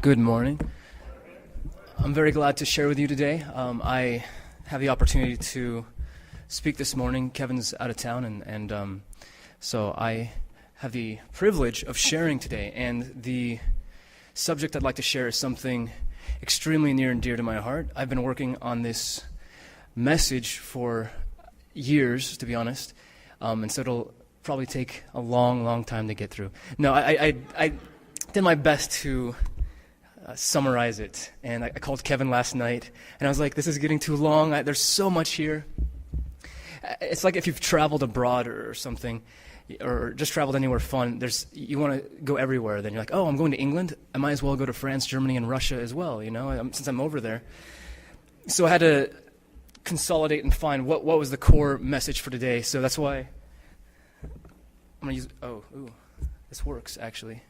Good morning. I'm very glad to share with you today. I have the opportunity to speak this morning. Kevin's out of town, and so I have the privilege of sharing today. And the subject I'd like to share is something extremely near and dear to my heart. I've been working on this message for years, to be honest, and so it'll probably take a long time to get through. No, I did my best to summarize it, and I called Kevin last night, and I was like, this is getting too long. There's so much here. It's like if you've traveled abroad or something, or just traveled anywhere fun, you want to go everywhere. Then you're like, oh, I'm going to England. I might as well go to France, Germany, and Russia as well, since I'm over there. So I had to consolidate and find what was the core message for today. So that's why I'm going to use, this works, actually.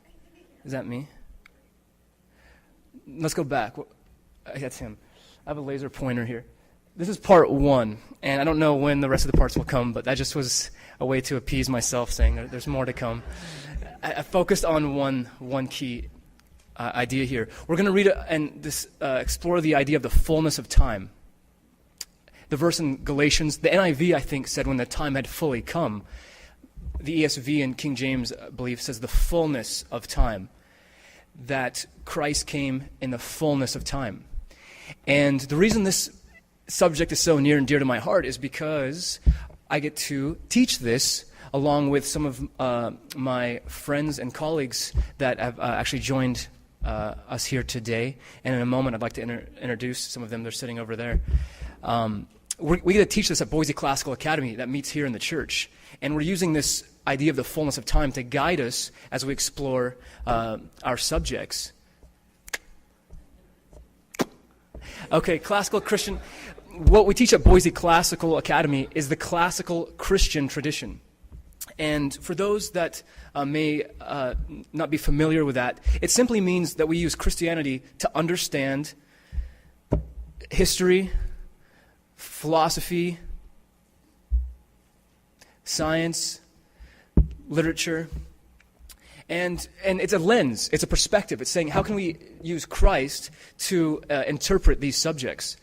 Is that me? Let's go back. That's him. I have a laser pointer here. This is part one, and I don't know when the rest of the parts will come, but that just was a way to appease myself, saying there's more to come. I focused on one key idea here. We're going to read and explore the idea of the fullness of time. The verse in Galatians, the NIV, I think, said when the time had fully come. The ESV and King James, I believe, says the fullness of time. That Christ came in the fullness of time. And the reason this subject is so near and dear to my heart is because I get to teach this along with some of my friends and colleagues that have actually joined us here today. And in a moment, I'd like to introduce some of them. They're sitting over there. We get to teach this at Boise Classical Academy that meets here in the church. And we're using this idea of the fullness of time to guide us as we explore our subjects. Okay, classical Christian. What we teach at Boise Classical Academy is the classical Christian tradition. And for those that may not be familiar with that, it simply means that we use Christianity to understand history, philosophy, science, literature, and it's a lens, it's a perspective. It's saying, how can we use Christ to interpret these subjects?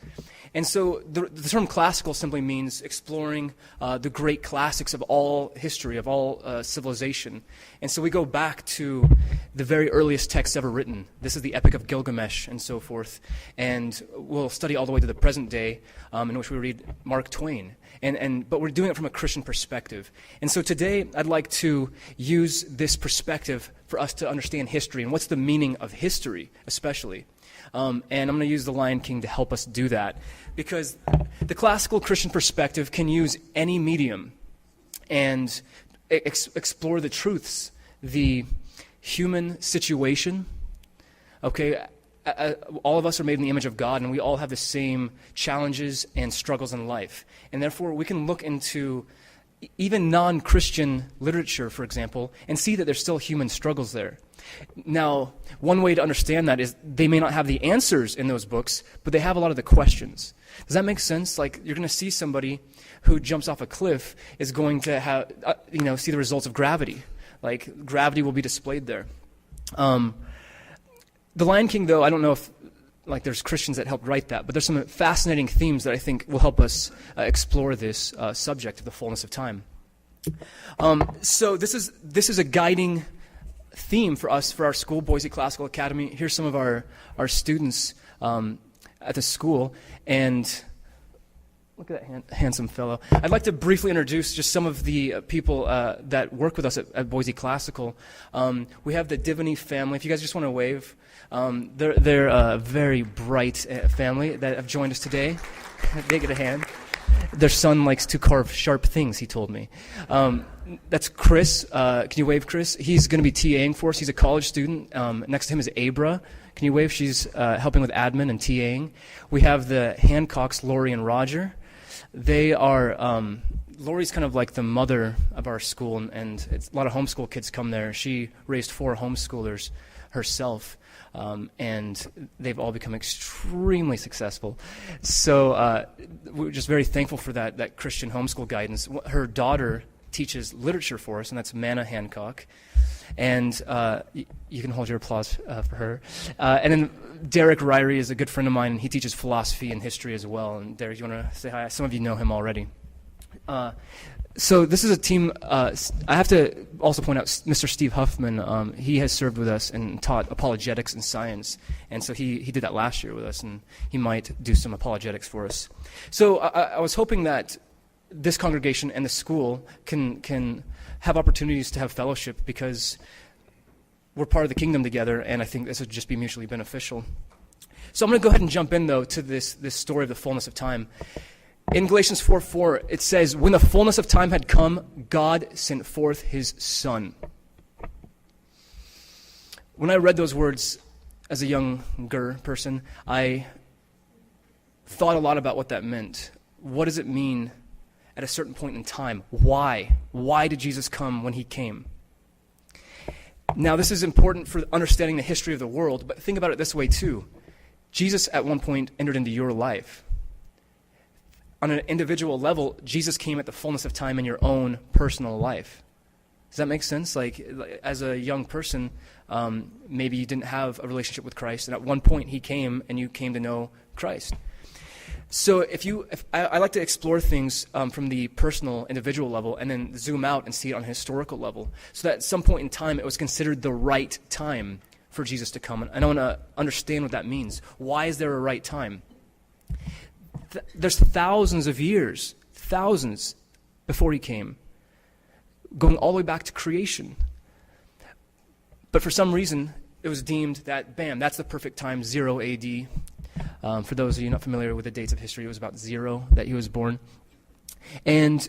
And so the term classical simply means exploring the great classics of all history, of all civilization. And so we go back to the very earliest texts ever written. This is the Epic of Gilgamesh and so forth. And we'll study all the way to the present day, in which we read Mark Twain. But we're doing it from a Christian perspective. And so today I'd like to use this perspective for us to understand history and what's the meaning of history, especially. And I'm going to use the Lion King to help us do that, because the classical Christian perspective can use any medium and explore the truths, the human situation. Okay, all of us are made in the image of God, and we all have the same challenges and struggles in life. And therefore, we can look into even non-Christian literature, for example, and see that there's still human struggles there. Now, one way to understand that is they may not have the answers in those books, but they have a lot of the questions. Does that make sense? Like, you're going to see somebody who jumps off a cliff is going to have, see the results of gravity. Like, gravity will be displayed there. The Lion King, though, I don't know if there's Christians that helped write that, but there's some fascinating themes that I think will help us explore this subject of the fullness of time. So this is a guiding theme for us, for our school, Boise Classical Academy. Here's some of our students at the school, and look at that handsome fellow. I'd like to briefly introduce just some of the people that work with us at Boise Classical. We have the Divany family. If you guys just want to wave, they're a very bright family that have joined us today. They get a hand. Their son likes to carve sharp things, he told me. That's Chris. Can you wave, Chris? He's going to be TAing for us. He's a college student. Next to him is Abra. Can you wave? She's helping with admin and TAing. We have the Hancocks, Lori and Roger. They are, Lori's kind of like the mother of our school, and it's, a lot of homeschool kids come there. She raised 4 homeschoolers herself. And they've all become extremely successful. So we're just very thankful for that Christian homeschool guidance. Her daughter teaches literature for us, and that's Manna Hancock. And you can hold your applause for her. And then Derek Ryrie is a good friend of mine, and he teaches philosophy and history as well. And Derek, you want to say hi? Some of you know him already. So this is a team, I have to also point out Mr. Steve Huffman. He has served with us and taught apologetics and science. And so he did that last year with us, and he might do some apologetics for us. So I was hoping that this congregation and the school can have opportunities to have fellowship, because we're part of the kingdom together, and I think this would just be mutually beneficial. So I'm going to go ahead and jump in, though, to this story of the fullness of time. In Galatians 4:4, it says, when the fullness of time had come, God sent forth his Son. When I read those words as a younger person, I thought a lot about what that meant. What does it mean at a certain point in time? Why? Why did Jesus come when he came? Now, this is important for understanding the history of the world, but think about it this way, too. Jesus, at one point, entered into your life. On an individual level, Jesus came at the fullness of time in your own personal life. Does that make sense? Like as a young person, maybe you didn't have a relationship with Christ, and at one point he came and you came to know Christ. So I like to explore things from the personal, individual level, and then zoom out and see it on a historical level. So that at some point in time, it was considered the right time for Jesus to come. And I want to understand what that means. Why is there a right time? There's thousands of years, thousands, before he came, going all the way back to creation. But for some reason, it was deemed that, bam, that's the perfect time, 0 AD. For those of you not familiar with the dates of history, it was about 0 that he was born. And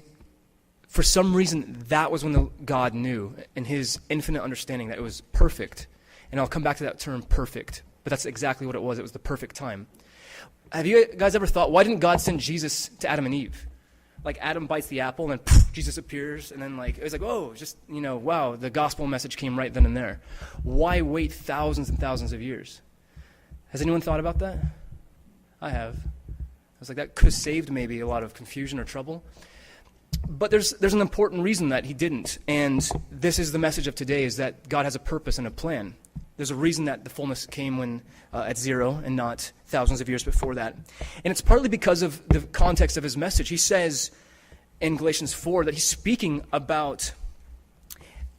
for some reason, that was when God knew, in his infinite understanding, that it was perfect. And I'll come back to that term, perfect. But that's exactly what it was. It was the perfect time. Have you guys ever thought, why didn't God send Jesus to Adam and Eve? Like Adam bites the apple, and then poof, Jesus appears, and then it was like, oh, just, wow, the gospel message came right then and there. Why wait thousands and thousands of years? Has anyone thought about that? I have. I was like, that could have saved maybe a lot of confusion or trouble. But there's an important reason that he didn't, and this is the message of today, is that God has a purpose and a plan. There's a reason that the fullness came when at 0 and not thousands of years before that. And it's partly because of the context of his message. He says in Galatians 4 that he's speaking about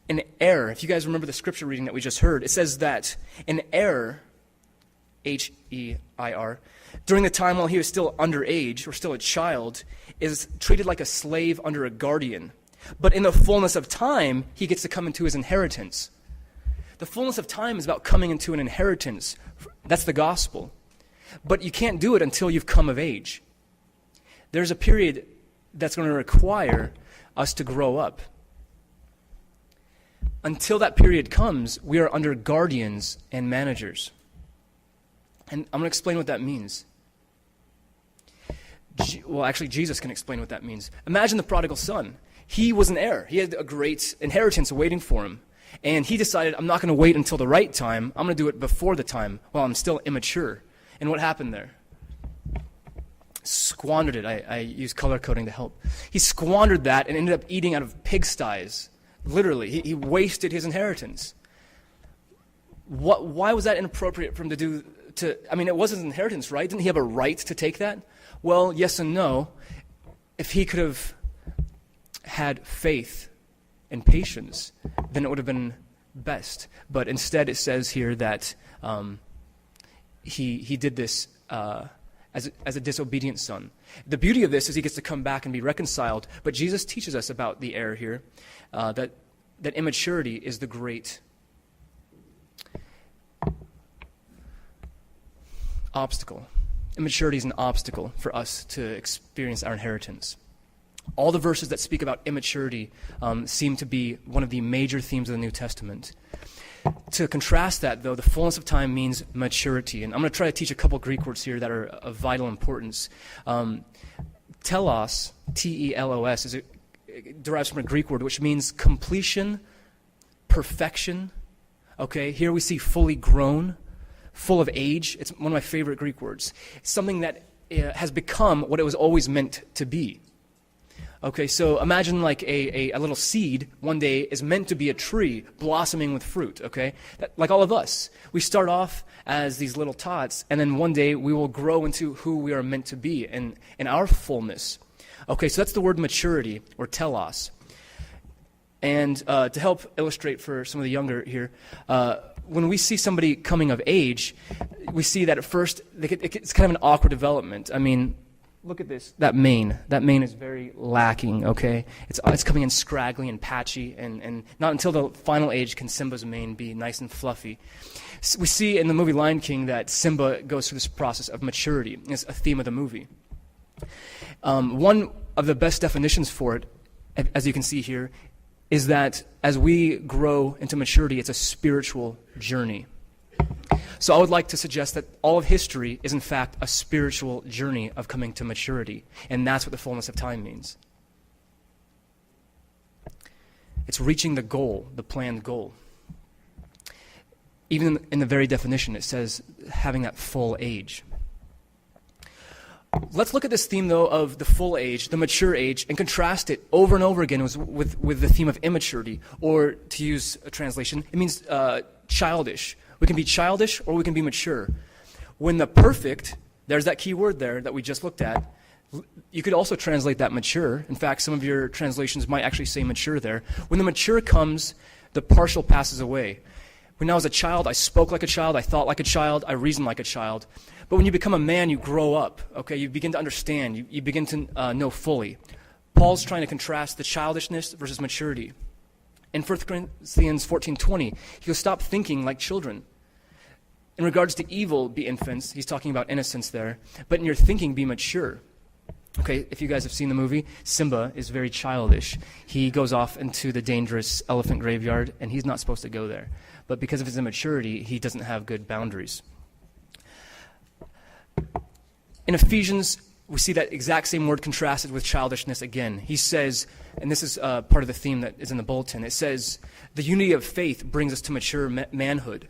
an heir. If you guys remember the scripture reading that we just heard, it says that an heir, H-E-I-R, during the time while he was still underage or still a child, is treated like a slave under a guardian. But in the fullness of time, he gets to come into his inheritance. The fullness of time is about coming into an inheritance. That's the gospel. But you can't do it until you've come of age. There's a period that's going to require us to grow up. Until that period comes, we are under guardians and managers. And I'm going to explain what that means. Well, actually, Jesus can explain what that means. Imagine the prodigal son. He was an heir. He had a great inheritance waiting for him. And he decided, I'm not going to wait until the right time. I'm going to do it before the time while I'm still immature. And what happened there? Squandered it. I use color coding to help. He squandered that and ended up eating out of pigsties. Literally. He wasted his inheritance. Why was that inappropriate for him to do? It was his inheritance, right? Didn't he have a right to take that? Well, yes and no. If he could have had faith and patience, then it would have been best. But instead it says here that he did this as a disobedient son. The beauty of this is he gets to come back and be reconciled, but Jesus teaches us about the heir here, that immaturity is the great obstacle. Immaturity is an obstacle for us to experience our inheritance. All the verses that speak about immaturity seem to be one of the major themes of the New Testament. To contrast that, though, the fullness of time means maturity. And I'm going to try to teach a couple Greek words here that are of vital importance. Telos, T-E-L-O-S, it derives from a Greek word which means completion, perfection. Okay, here we see fully grown, full of age. It's one of my favorite Greek words. It's something that has become what it was always meant to be. Okay, so imagine like a little seed one day is meant to be a tree blossoming with fruit, okay? Like all of us. We start off as these little tots, and then one day we will grow into who we are meant to be in our fullness. Okay, so that's the word maturity, or telos. And to help illustrate for some of the younger here, when we see somebody coming of age, we see that at first it's kind of an awkward development. I mean, look at this, that mane. That mane is very lacking, okay? It's coming in scraggly and patchy, and not until the final age can Simba's mane be nice and fluffy. We see in the movie Lion King that Simba goes through this process of maturity. It's a theme of the movie. One of the best definitions for it, as you can see here, is that as we grow into maturity, it's a spiritual journey. So I would like to suggest that all of history is in fact a spiritual journey of coming to maturity, and that's what the fullness of time means. It's reaching the goal, the planned goal. Even in the very definition, it says having that full age. Let's look at this theme, though, of the full age, the mature age, and contrast it over and over again with the theme of immaturity, or to use a translation, it means childish. We can be childish or we can be mature. When the perfect, there's that key word there that we just looked at, you could also translate that mature. In fact, some of your translations might actually say mature there. When the mature comes, the partial passes away. When I was a child, I spoke like a child, I thought like a child, I reasoned like a child. But when you become a man, you grow up, okay? You begin to understand, you begin to know fully. Paul's trying to contrast the childishness versus maturity. In 1 Corinthians 14:20, he goes, stop thinking like children. In regards to evil, be infants. He's talking about innocence there. But in your thinking, be mature. Okay, if you guys have seen the movie, Simba is very childish. He goes off into the dangerous elephant graveyard, and he's not supposed to go there. But because of his immaturity, he doesn't have good boundaries. In Ephesians, we see that exact same word contrasted with childishness again. He says, and this is part of the theme that is in the bulletin, it says, the unity of faith brings us to mature manhood,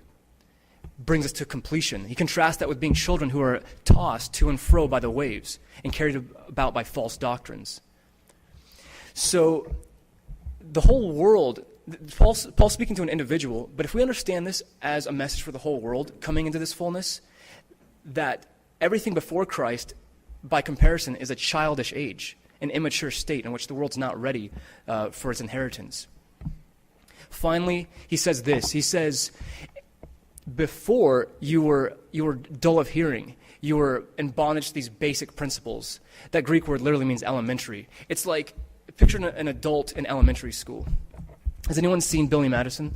brings us to completion. He contrasts that with being children who are tossed to and fro by the waves and carried about by false doctrines. So the whole world, Paul's speaking to an individual, but if we understand this as a message for the whole world coming into this fullness, that everything before Christ, by comparison, is a childish age, an immature state in which the world's not ready for its inheritance. Finally, he says this. He says, before you were dull of hearing, you were in bondage to these basic principles. That Greek word literally means elementary. It's like, picture an adult in elementary school. Has anyone seen Billy Madison?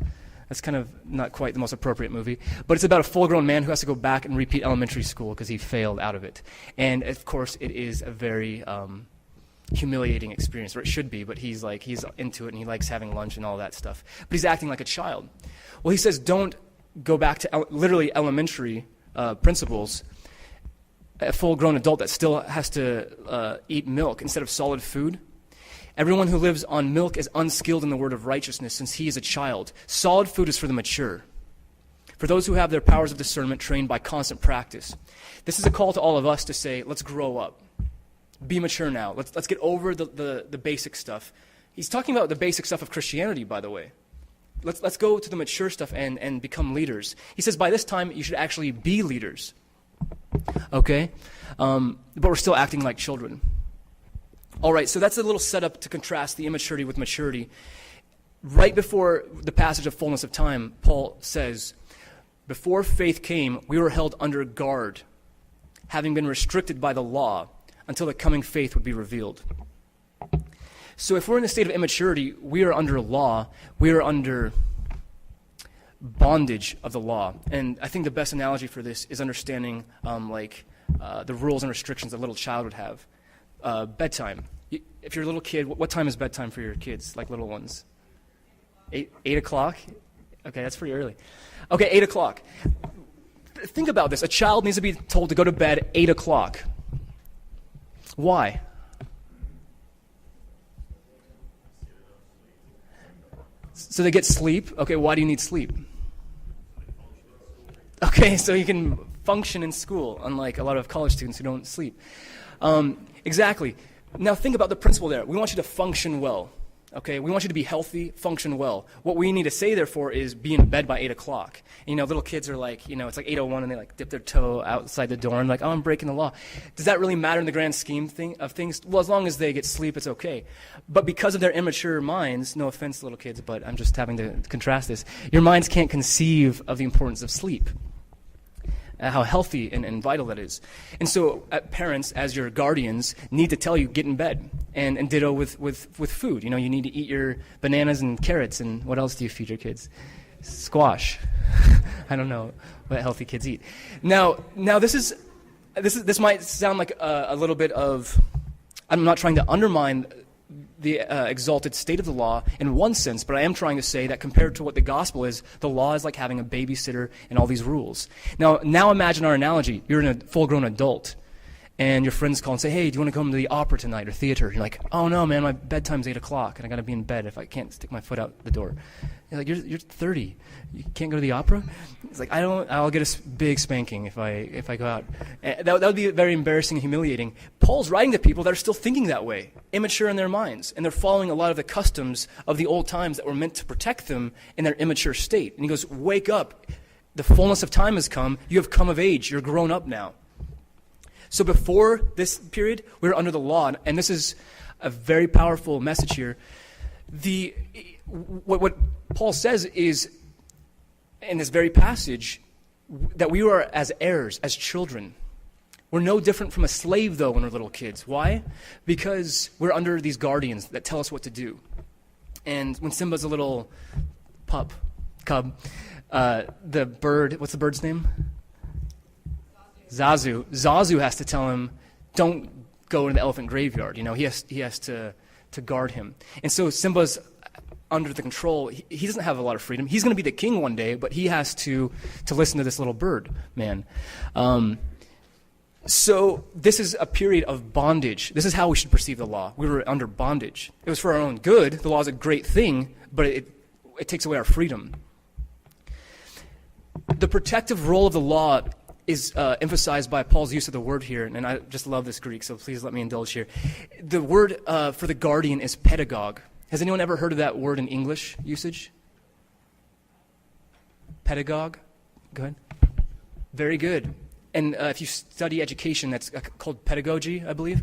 That's kind of not quite the most appropriate movie. But it's about a full-grown man who has to go back and repeat elementary school because he failed out of it. And, of course, it is a very humiliating experience, or it should be, but he's into it and he likes having lunch and all that stuff. But he's acting like a child. Well, he says don't go back to literally elementary principles. A full-grown adult that still has to eat milk instead of solid food. Everyone who lives on milk is unskilled in the word of righteousness, since he is a child. Solid food is for the mature, for those who have their powers of discernment trained by constant practice. This is a call to all of us to say, let's grow up. Be mature now. Let's get over the basic stuff. He's talking about the basic stuff of Christianity, by the way. Let's go to the mature stuff and become leaders. He says by this time you should actually be leaders. Okay? But we're still acting like children. All right, so that's a little setup to contrast the immaturity with maturity. Right before the passage of fullness of time, Paul says, before faith came, we were held under guard, having been restricted by the law until the coming faith would be revealed. So if we're in a state of immaturity, we are under law, we are under bondage of the law. And I think the best analogy for this is understanding the rules and restrictions a little child would have. Bedtime. If you're a little kid, what time is bedtime for your kids, like little ones? 8 o'clock? Okay, that's pretty early. Okay, 8 o'clock. Think about this. A child needs to be told to go to bed at 8 o'clock. Why? So they get sleep. Okay, why do you need sleep? Okay, so you can function in school, unlike a lot of college students who don't sleep. Exactly. Now think about the principle there. We want you to function well. Okay, we want you to be healthy, function well. What we need to say, therefore, is be in bed by 8 o'clock. Little kids are like, it's like 8:01 and they like dip their toe outside the door and like, oh, I'm breaking the law. Does that really matter in the grand scheme of things? Well, as long as they get sleep, it's okay. But because of their immature minds, no offense, little kids, but I'm just having to contrast this, your minds can't conceive of the importance of sleep. How healthy and vital that is. And so parents, as your guardians, need to tell you, get in bed. And ditto with food. You need to eat your bananas and carrots. And what else do you feed your kids? Squash. I don't know what healthy kids eat. Now this might sound like a little bit of, I'm not trying to undermine the exalted state of the law in one sense, but I am trying to say that compared to what the gospel is, the law is like having a babysitter and all these rules. Now imagine our analogy. You're a full-grown adult, and your friends call and say, hey, do you want to come to the opera tonight or theater? You're like, oh no, man, my bedtime's 8 o'clock, and I got to be in bed if I can't stick my foot out the door. You're like, you're 30. You can't go to the opera? It's like, I'll get a big spanking if I go out. That would be very embarrassing and humiliating. Paul's writing to people that are still thinking that way, immature in their minds, and they're following a lot of the customs of the old times that were meant to protect them in their immature state. And he goes, wake up. The fullness of time has come. You have come of age. You're grown up now. So before this period, we were under the law, and this is a very powerful message here. What Paul says is, in this very passage, that we are as heirs, as children. We're no different from a slave, though, when we're little kids. Why? Because we're under these guardians that tell us what to do. And when Simba's a little cub, the bird, what's the bird's name? Zazu. Zazu has to tell him, don't go into the elephant graveyard. He has to guard him. And so Simba's under the control. He doesn't have a lot of freedom. He's going to be the king one day, but he has to listen to this little bird man. So this is a period of bondage. This is how we should perceive the law. We were under bondage. It was for our own good. The law is a great thing, but it takes away our freedom. The protective role of the law is emphasized by Paul's use of the word here, and I just love this Greek, so please let me indulge here. The word for the guardian is pedagogue. Has anyone ever heard of that word in English usage? Pedagogue? Go ahead. Very good. And if you study education, that's called pedagogy, I believe.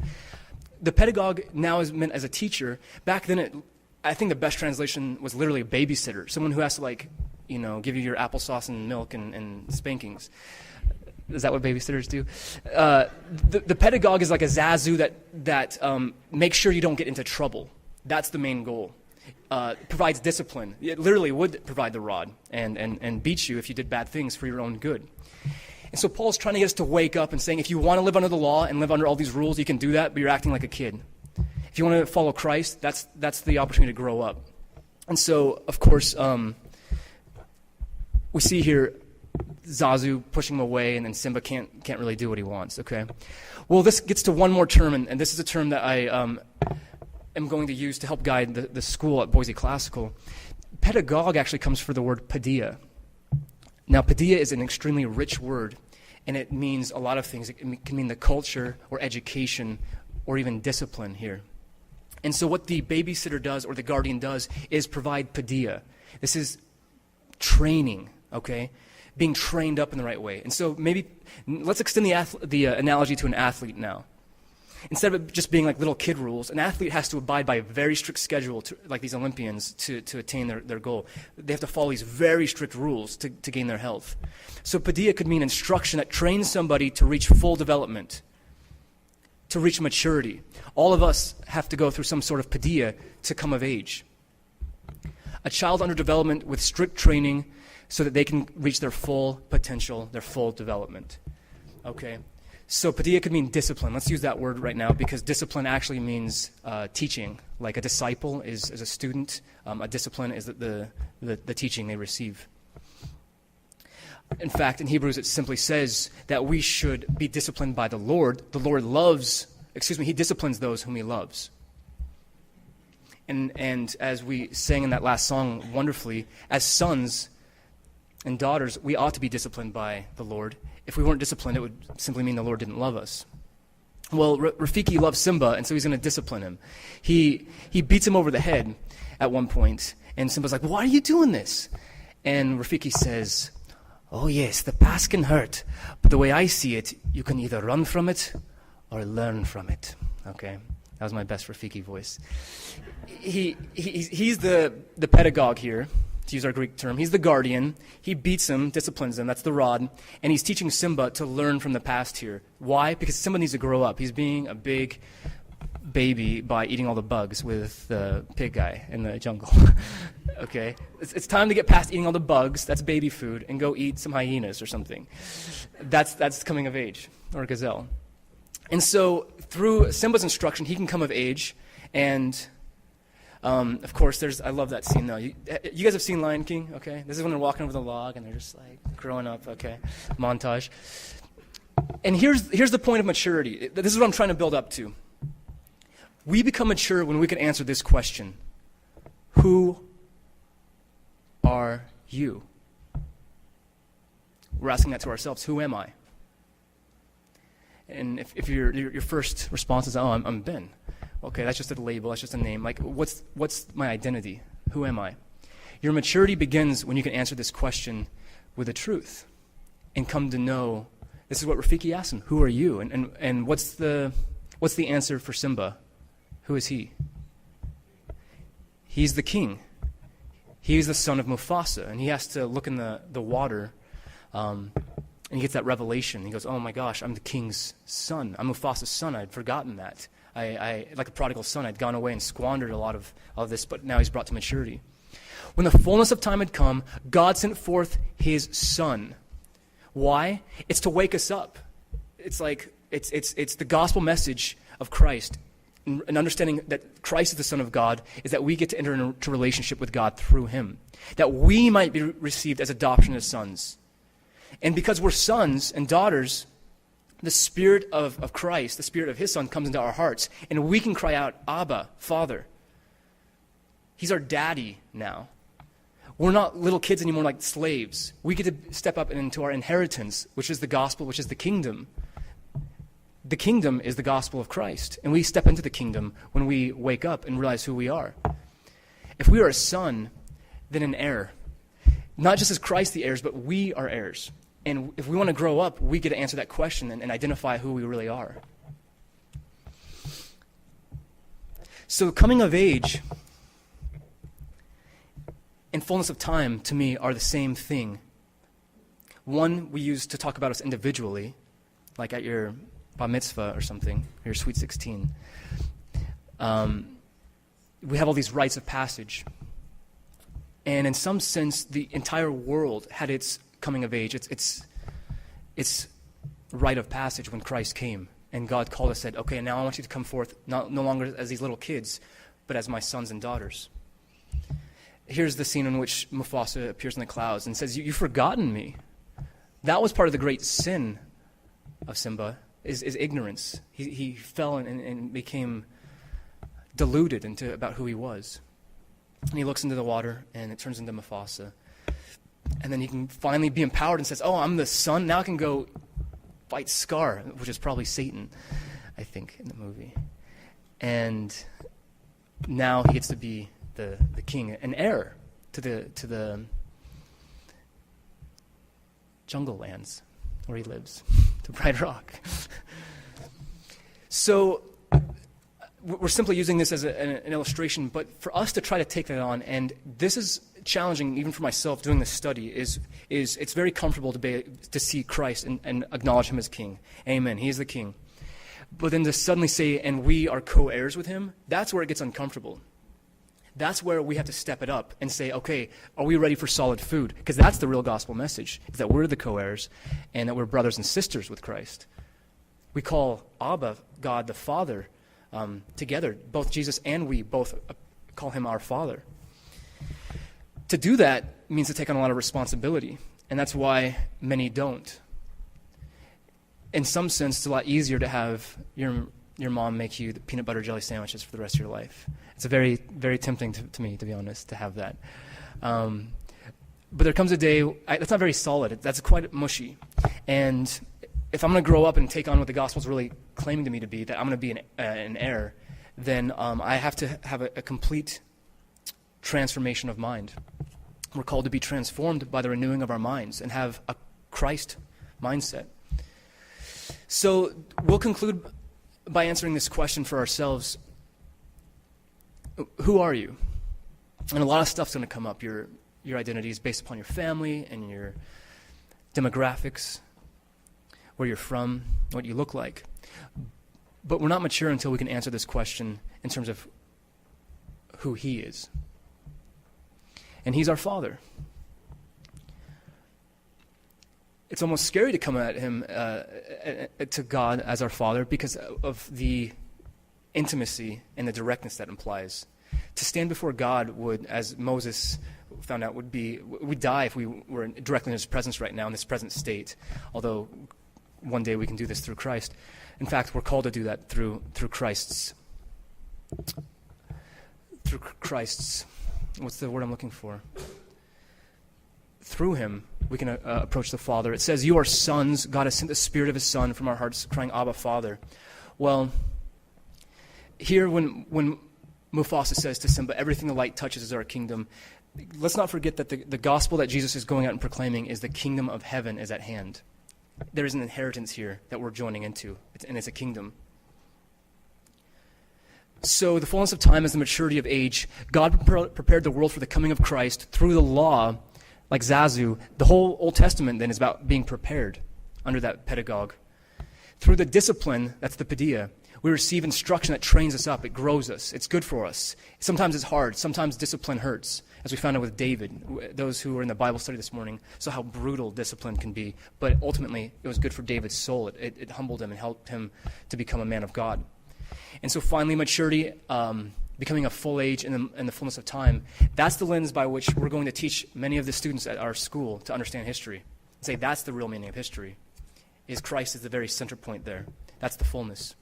The pedagogue now is meant as a teacher. Back then, I think the best translation was literally a babysitter, someone who has to give you your applesauce and milk and spankings. Is that what babysitters do? The pedagogue is like a zazu that makes sure you don't get into trouble. That's the main goal. Provides discipline. It literally would provide the rod and beat you if you did bad things for your own good. And so Paul's trying to get us to wake up and saying, if you want to live under the law and live under all these rules, you can do that, but you're acting like a kid. If you want to follow Christ, that's the opportunity to grow up. And so, of course, we see here Zazu pushing him away, and then Simba can't really do what he wants, okay? Well, this gets to one more term, and this is a term that I am going to use to help guide the school at Boise Classical. Pedagogue actually comes from the word paideia. Now, paideia is an extremely rich word, and it means a lot of things. It can mean the culture or education or even discipline here. And so what the babysitter does or the guardian does is provide paideia. This is training, okay? Being trained up in the right way. And so maybe let's extend the analogy to an athlete now. Instead of it just being like little kid rules, an athlete has to abide by a very strict schedule, like these Olympians, to attain their goal. They have to follow these very strict rules to gain their health. So paideia could mean instruction that trains somebody to reach full development, to reach maturity. All of us have to go through some sort of paideia to come of age. A child under development with strict training so that they can reach their full potential, their full development. Okay? So paideia could mean discipline. Let's use that word right now because discipline actually means teaching. Like a disciple is a student. A discipline is the teaching they receive. In fact, in Hebrews it simply says that we should be disciplined by the Lord. The Lord He disciplines those whom He loves. And as we sang in that last song wonderfully, as sons and daughters, we ought to be disciplined by the Lord. If we weren't disciplined, it would simply mean the Lord didn't love us. Well, Rafiki loves Simba, and so he's going to discipline him. He beats him over the head at one point, and Simba's like, why are you doing this? And Rafiki says, oh yes, the past can hurt, but the way I see it, you can either run from it or learn from it. Okay, that was my best Rafiki voice. He's the pedagogue here, to use our Greek term. He's the guardian. He beats him, disciplines him. That's the rod. And he's teaching Simba to learn from the past here. Why? Because Simba needs to grow up. He's being a big baby by eating all the bugs with the pig guy in the jungle. Okay? It's time to get past eating all the bugs. That's baby food. And go eat some hyenas or something. That's coming of age, or a gazelle. And so through Simba's instruction, he can come of age. And of course, I love that scene, though. You guys have seen Lion King, okay? This is when they're walking over the log, and they're just, like, growing up, okay? Montage. And here's the point of maturity. This is what I'm trying to build up to. We become mature when we can answer this question. Who are you? We're asking that to ourselves. Who am I? And if your first response is, oh, I'm Ben. Okay, that's just a label, that's just a name. Like, what's my identity? Who am I? Your maturity begins when you can answer this question with the truth and come to know. This is what Rafiki asked him. Who are you? And what's the answer for Simba? Who is he? He's the king. He's the son of Mufasa, and he has to look in the water, and he gets that revelation. He goes, oh my gosh, I'm the king's son. I'm Mufasa's son. I'd forgotten that. I like a prodigal son, I'd gone away and squandered a lot of this, but now he's brought to maturity. When the fullness of time had come, God sent forth his son. Why? It's to wake us up. It's like, it's the gospel message of Christ. And understanding that Christ is the Son of God is that we get to enter into relationship with God through him. That we might be received as adoption as sons. And because we're sons and daughters, the Spirit of Christ, the Spirit of his Son, comes into our hearts. And we can cry out, Abba, Father. He's our daddy now. We're not little kids anymore like slaves. We get to step up into our inheritance, which is the gospel, which is the kingdom. The kingdom is the gospel of Christ. And we step into the kingdom when we wake up and realize who we are. If we are a son, then an heir. Not just as Christ the heirs, but we are heirs. And if we want to grow up, we get to answer that question and identify who we really are. So coming of age and fullness of time, to me, are the same thing. One we use to talk about us individually, like at your bar mitzvah or something, or your sweet 16. We have all these rites of passage. And in some sense, the entire world had its coming of age, its rite of passage when Christ came. And God called us and said, okay, now I want you to come forth no longer as these little kids, but as my sons and daughters. Here's the scene in which Mufasa appears in the clouds and says, you've forgotten me. That was part of the great sin of Simba, is ignorance. He fell and became deluded about who he was. And he looks into the water, and it turns into Mufasa. And then he can finally be empowered and says, oh, I'm the son. Now I can go fight Scar, which is probably Satan, I think, in the movie. And now he gets to be the king, an heir to the jungle lands where he lives, to Bright Rock. So we're simply using this as an illustration, but for us to try to take that on, and this is challenging even for myself doing this study, is it's very comfortable to see Christ and acknowledge him as king. Amen, he is the king. But then to suddenly say, and we are co-heirs with him, that's where it gets uncomfortable. That's where we have to step it up and say, okay, are we ready for solid food? Because that's the real gospel message, is that we're the co-heirs and that we're brothers and sisters with Christ. We call Abba, God the Father, together. Both Jesus and we both call him our Father. To do that means to take on a lot of responsibility, and that's why many don't. In some sense, it's a lot easier to have your mom make you the peanut butter jelly sandwiches for the rest of your life. It's a very, very tempting to me, to be honest, to have that. But there comes a day, that's not very solid. That's quite mushy. And if I'm going to grow up and take on what the gospel is really claiming to me to be, that I'm going to be an heir, then I have to have a complete transformation of mind. We're called to be transformed by the renewing of our minds and have a Christ mindset. So we'll conclude by answering this question for ourselves. Who are you? And a lot of stuff's going to come up. Your identity is based upon your family and your demographics, where you're from, what you look like. But we're not mature until we can answer this question in terms of who he is. And he's our Father. It's almost scary to come at him, to God as our Father, because of the intimacy and the directness that implies. To stand before God would, as Moses found out, we'd die if we were directly in his presence right now in this present state, although one day we can do this through Christ. In fact, we're called to do that through Christ's, what's the word I'm looking for? Through him, we can approach the Father. It says, you are sons. God has sent the Spirit of his Son from our hearts, crying, Abba, Father. Well, here when Mufasa says to Simba, everything the light touches is our kingdom, let's not forget that the gospel that Jesus is going out and proclaiming is the kingdom of heaven is at hand. There is an inheritance here that we're joining into, and it's a kingdom. So the fullness of time is the maturity of age. God prepared the world for the coming of Christ through the law, like Zazu. The whole Old Testament then is about being prepared under that pedagogue. Through the discipline, that's the paideia, we receive instruction that trains us up. It grows us. It's good for us. Sometimes it's hard. Sometimes discipline hurts, as we found out with David. Those who were in the Bible study this morning saw how brutal discipline can be. But ultimately, it was good for David's soul. It humbled him and helped him to become a man of God. And so finally, maturity, becoming a full age in the fullness of time, that's the lens by which we're going to teach many of the students at our school to understand history. And say that's the real meaning of history, is Christ is the very center point there. That's the fullness.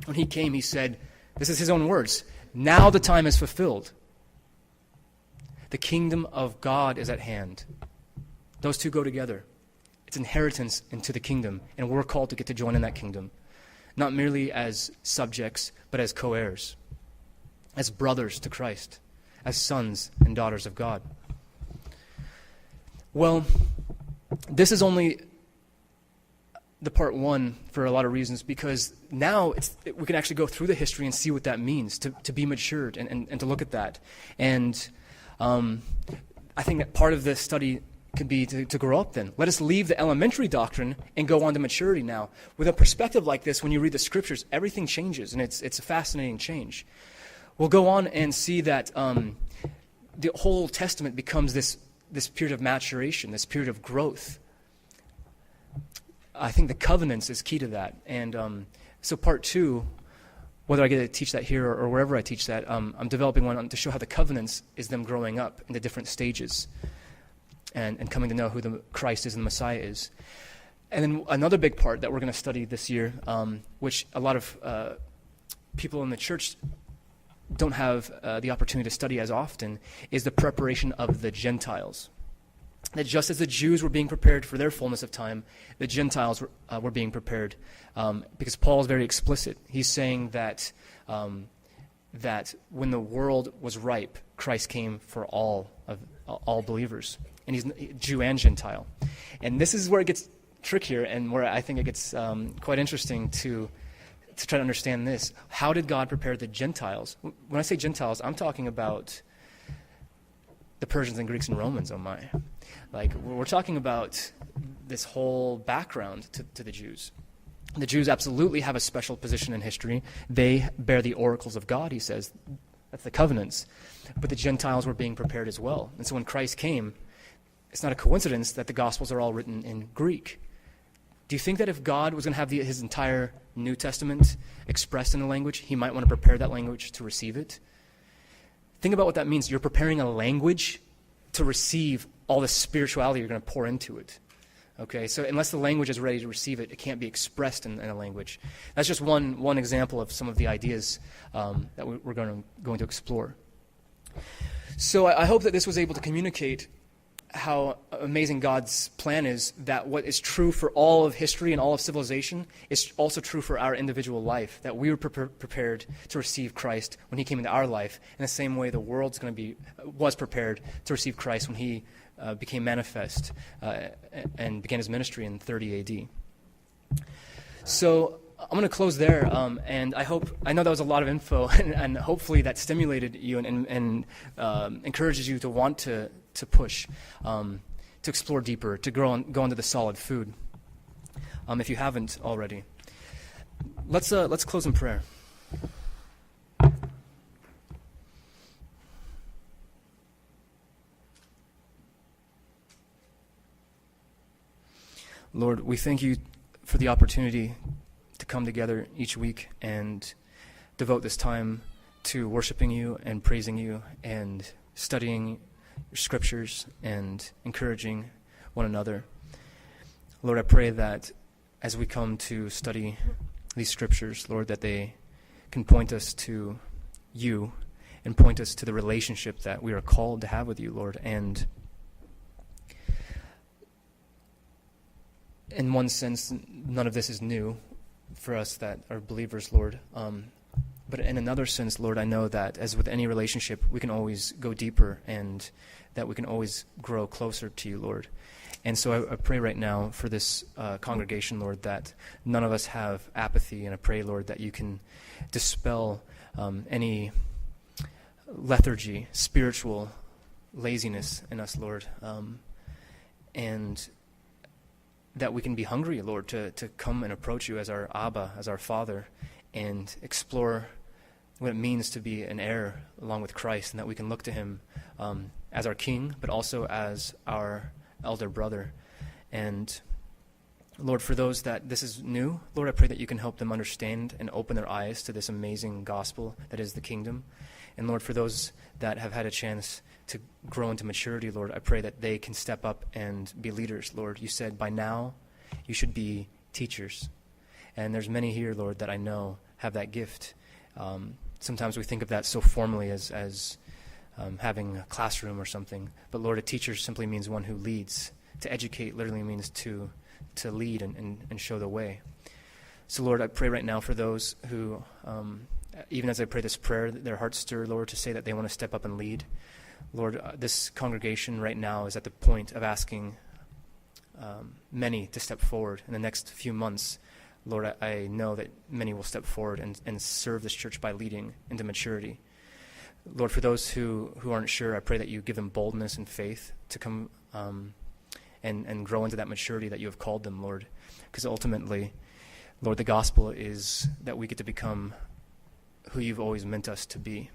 When he came, he said, this is his own words, now the time is fulfilled. The kingdom of God is at hand. Those two go together. It's inheritance into the kingdom, and we're called to get to join in that kingdom, not merely as subjects, but as co-heirs, as brothers to Christ, as sons and daughters of God. Well, this is only the part one for a lot of reasons, because now we can actually go through the history and see what that means, to be matured and to look at that. And I think that part of the study could be to grow up then. Let us leave the elementary doctrine and go on to maturity now. With a perspective like this, when you read the scriptures, everything changes, and it's a fascinating change. We'll go on and see that the whole Old Testament becomes this period of maturation, this period of growth. I think the covenants is key to that. And so part two, whether I get to teach that here or wherever I teach that, I'm developing one to show how the covenants is them growing up into different stages and coming to know who the Christ is and the Messiah is. And then another big part that we're going to study this year, which a lot of people in the church don't have the opportunity to study as often, is the preparation of the Gentiles. That just as the Jews were being prepared for their fullness of time, the Gentiles were being prepared. Because Paul is very explicit. He's saying that when the world was ripe, Christ came for all believers. And he's Jew and Gentile. And this is where it gets trickier and where I think it gets quite interesting to try to understand this. How did God prepare the Gentiles? When I say Gentiles, I'm talking about the Persians and Greeks and Romans, oh my. Like, we're talking about this whole background to the Jews. The Jews absolutely have a special position in history. They bear the oracles of God, he says. That's the covenants. But the Gentiles were being prepared as well. And so when Christ came, it's not a coincidence that the Gospels are all written in Greek. Do you think that if God was going to have his entire New Testament expressed in a language, he might want to prepare that language to receive it? Think about what that means. You're preparing a language to receive all the spirituality you're going to pour into it. Okay, so unless the language is ready to receive it, it can't be expressed in a language. That's just one example of some of the ideas that we're going to explore. So I hope that this was able to communicate how amazing God's plan is, that what is true for all of history and all of civilization is also true for our individual life, that we were prepared to receive Christ when he came into our life, in the same way the world's was prepared to receive Christ when he became manifest and began his ministry in 30 AD. So I'm going to close there, and I know that was a lot of info, and hopefully that stimulated you and encourages you to want to push, to explore deeper, to go into the solid food, if you haven't already. Let's close in prayer. Lord, we thank you for the opportunity to come together each week and devote this time to worshiping you and praising you and studying your scriptures and encouraging one another. Lord, I pray that as we come to study these scriptures, Lord, that they can point us to you and point us to the relationship that we are called to have with you, Lord. And in one sense, none of this is new for us that are believers, Lord. But in another sense, Lord, I know that as with any relationship, we can always go deeper and that we can always grow closer to you, Lord. And so I pray right now for this congregation, Lord, that none of us have apathy. And I pray, Lord, that you can dispel any lethargy, spiritual laziness in us, Lord. And that we can be hungry, Lord, to come and approach you as our Abba, as our Father, and explore what it means to be an heir along with Christ, and that we can look to him as our King, but also as our elder brother. And Lord, for those that this is new, Lord, I pray that you can help them understand and open their eyes to this amazing gospel that is the kingdom. And Lord, for those that have had a chance to grow into maturity, Lord, I pray that they can step up and be leaders, Lord. You said by now you should be teachers. And there's many here, Lord, that I know have that gift. Sometimes we think of that so formally as having a classroom or something. But Lord, a teacher simply means one who leads. To educate literally means to lead and show the way. So Lord, I pray right now for those who, even as I pray this prayer, their hearts stir, Lord, to say that they want to step up and lead. Lord, this congregation right now is at the point of asking many to step forward in the next few months. Lord, I know that many will step forward and serve this church by leading into maturity. Lord, for those who aren't sure, I pray that you give them boldness and faith to come and grow into that maturity that you have called them, Lord. Because ultimately, Lord, the gospel is that we get to become who you've always meant us to be.